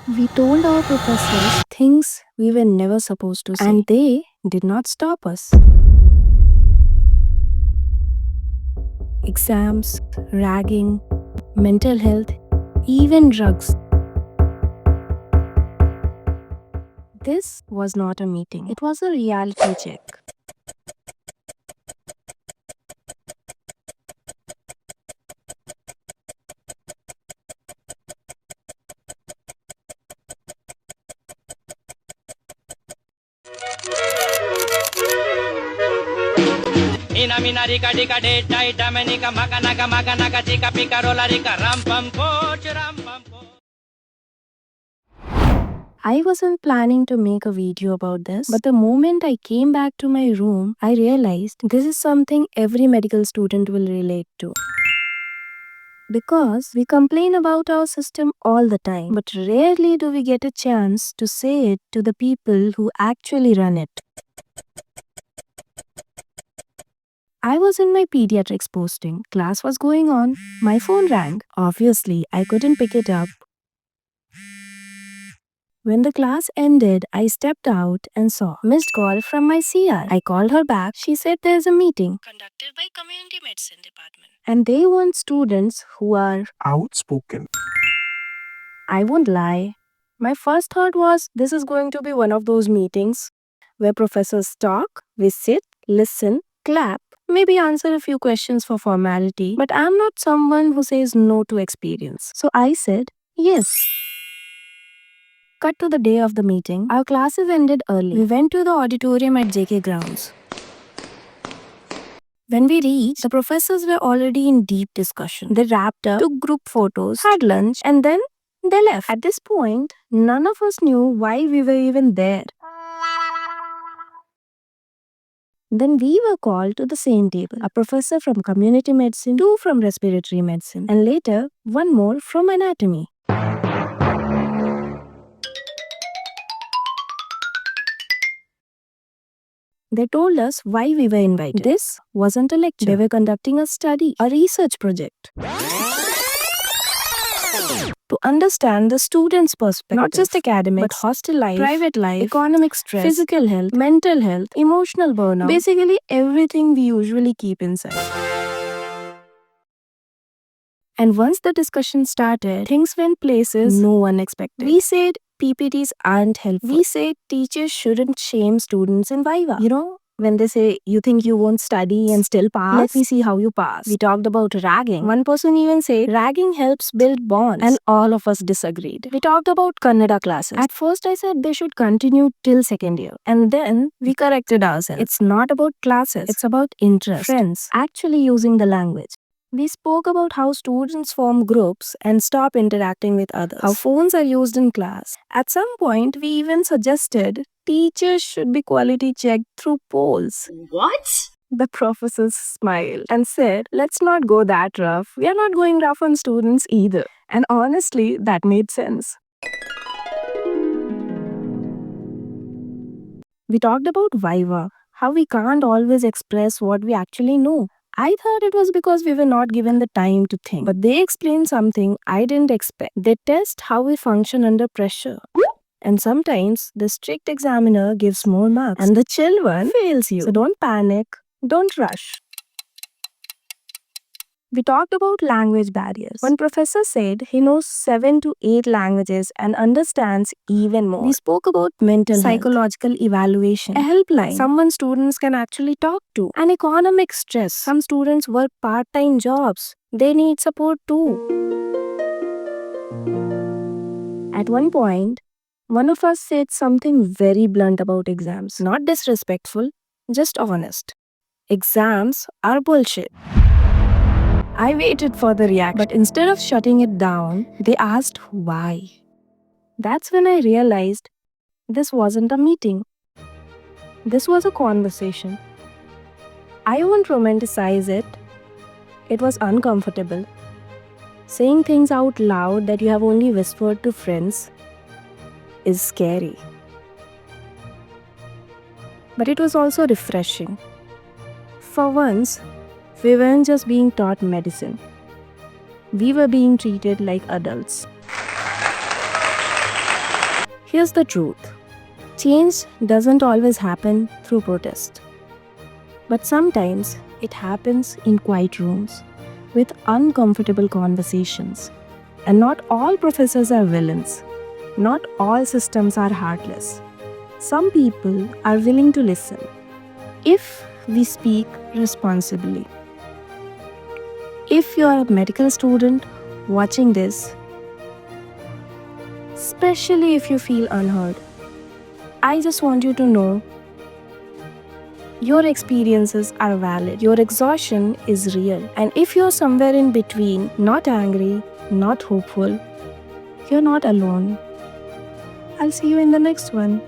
We told our professors things we were never supposed to say, and they did not stop us. Exams, ragging, mental health, even drugs. This was not a meeting, it was a reality check. Ina mina rika dika de dai damanika maga chika pika rola rika ram pam coach ram pam coach. I wasn't planning to make a video about this, but the moment I came back to my room, I realized this is something every medical student will relate to. Because we complain about our system all the time, but rarely do we get a chance to say it to the people who actually run it. I was in my pediatrics posting. Class was going on. My phone rang. Obviously, I couldn't pick it up. When the class ended, I stepped out and saw missed call from my CR. I called her back. She said there's a meeting conducted by Community Medicine Department, and they want students who are outspoken. I won't lie. My first thought was this is going to be one of those meetings where professors talk, we sit, listen, clap, maybe answer a few questions for formality. But I'm not someone who says no to experience. So I said yes. Cut to the day of the meeting. Our classes ended early. We went to the auditorium at JK grounds. When we reached, the professors were already in deep discussion. They wrapped up, took group photos, had lunch, and then they left. At this point, none of us knew why we were even there. Then we were called to the same table. A professor from community medicine, two from respiratory medicine, and later, one more from anatomy. They told us why we were invited. This wasn't a lecture. They were conducting a study, a research project. To understand the student's perspective, not just academics, but hostel life, private life, economic stress, physical health, mental health, emotional burnout, basically everything we usually keep inside. And once the discussion started, things went places no one expected. We said PPTs aren't helpful. We said teachers shouldn't shame students in Viva. You know, when they say, you think you won't study and still pass? Let me see how you pass. We talked about ragging. One person even said, ragging helps build bonds. And all of us disagreed. We talked about Kannada classes. At first I said they should continue till second year. And then we corrected ourselves. It's not about classes. It's about interest. Friends actually using the language. We spoke about how students form groups and stop interacting with others, how phones are used in class. At some point, we even suggested teachers should be quality checked through polls. What? The professors smiled and said, let's not go that rough. We are not going rough on students either. And honestly, that made sense. We talked about Viva, how we can't always express what we actually know. I thought it was because we were not given the time to think. But they explained something I didn't expect. They test how we function under pressure. And sometimes the strict examiner gives more marks and the chill one fails you. So don't panic, don't rush. We talked about language barriers. One professor said he knows 7 to 8 languages and understands even more. We spoke about mental psychological evaluation, a helpline, someone students can actually talk to, and economic stress. Some students work part-time jobs. They need support too. At one point, one of us said something very blunt about exams. Not disrespectful, just honest. Exams are bullshit. I waited for the reaction, but instead of shutting it down, they asked why. That's when I realized this wasn't a meeting. This was a conversation. I won't romanticize it. It was uncomfortable. Saying things out loud that you have only whispered to friends is scary. But it was also refreshing. For once, we weren't just being taught medicine. We were being treated like adults. Here's the truth. Change doesn't always happen through protest. But sometimes it happens in quiet rooms with uncomfortable conversations. And not all professors are villains. Not all systems are heartless. Some people are willing to listen if we speak responsibly. If you are a medical student watching this, especially if you feel unheard, I just want you to know your experiences are valid, your exhaustion is real, and if you're somewhere in between, not angry, not hopeful, you're not alone. I'll see you in the next one.